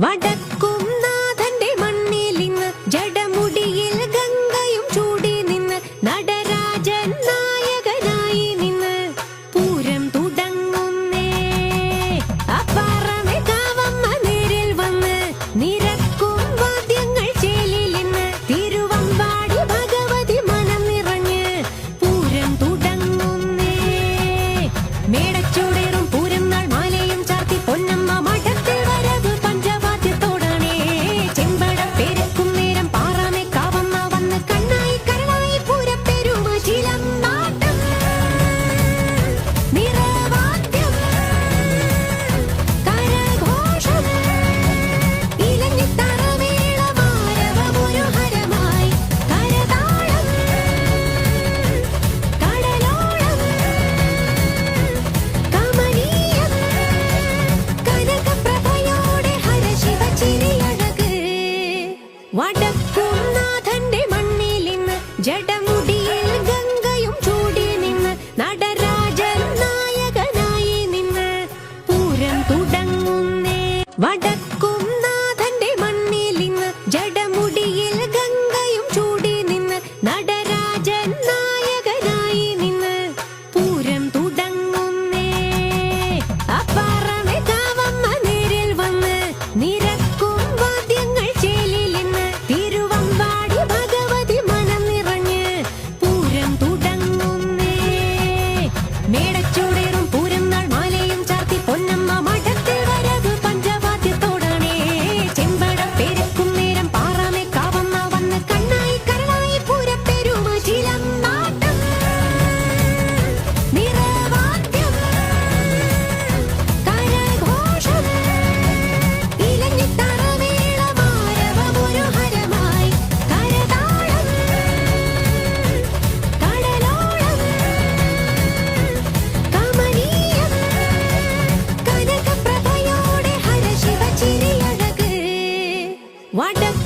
വടക്കും നാഥന്റെ മണ്ണിൽ ഇന്ന് ജടമുടിയിൽ ഗംഗയും ചൂടി നിന്ന് നടരാജൻ നായകനായി നിന്ന് പൂരം തുടങ്ങുന്നേ. അപ്പാറമേ കാവമ്മ നേരിൽ വന്ന് നിരക്കും വാദ്യങ്ങൾ ചേലിൽ ഇന്ന് തിരുവമ്പാടി ഭഗവതി മനം നിറഞ്ഞ് പൂരം തുടങ്ങുന്നേ. മേടച്ചൂടേറും പൂരം നാൾ മാലയും ചാർത്തി പൊന്നമ്മ മഠത്തിൽ വരവ് പഞ്ചവാദ്യത്തോടാണേ. ചെമ്പട പെരുക്കും നേരം പാറാമേ കാവമ്മ വന്ന് കണ്ണായി കരളായി പൂരപ്പെരുമ ചിലമ്പാട്ടം നിറവാദ്യം കരഘോഷം ഇലഞ്ഞിത്തറമേള മാരവമൊരു ഹരമായി കരതാളം കടലോളം കമനീയം കനകപ്രഭയോടെ ഹരശിവ ചിരിയഴക്. വടക്കും നാഥന്റെ മണ്ണിൽ ഇന്ന് ജടമുടിയിൽ ഗംഗയും ചൂടി നിന്ന് നടരാജൻ നായകനായി നിന്ന് പൂരം തുടങ്ങുന്നേ. വടക്കും നാഥന്റെ മണ്ണിൽ ഇന്ന് ജടമുടിയിൽ ഗംഗയും ചൂടി നിന്ന് നടരാജൻ നായകനായി നിന്ന് പൂരം തുടങ്ങുന്നേ. അപ്പാറമേ കാവമ്മ നേരിൽ വന്ന് നിരക്കും വാദ്യങ്ങൾ ചേലിൽ ഇന്ന് തിരുവമ്പാടി ഭഗവതി മനം നിറഞ്ഞ് പൂരം തുടങ്ങുന്നേ. മേടച്ചൂടേറും പൂരം നാൾ മാലയും ചാർത്തി പൊന്നമ്മ മഠത്തിൽ വരവ് പഞ്ചവാദ്യത്തോടാണേ. ചെമ്പട പെരുക്കും നേരം പാറാമേ കാവമ്മ വന്ന് കണ്ണായി കരളായി പൂരപ്പെരുമ ചിലമ്പാട്ടം നിറവാദ്യം കരഘോഷം ഇലഞ്ഞിത്തറമേള മാരവമൊരു ഹരമായി കരതാളം കടലോളം കമനീയം കനകപ്രഭയോടെ ഹരശിവ ചിരിയഴക്. വടക്കും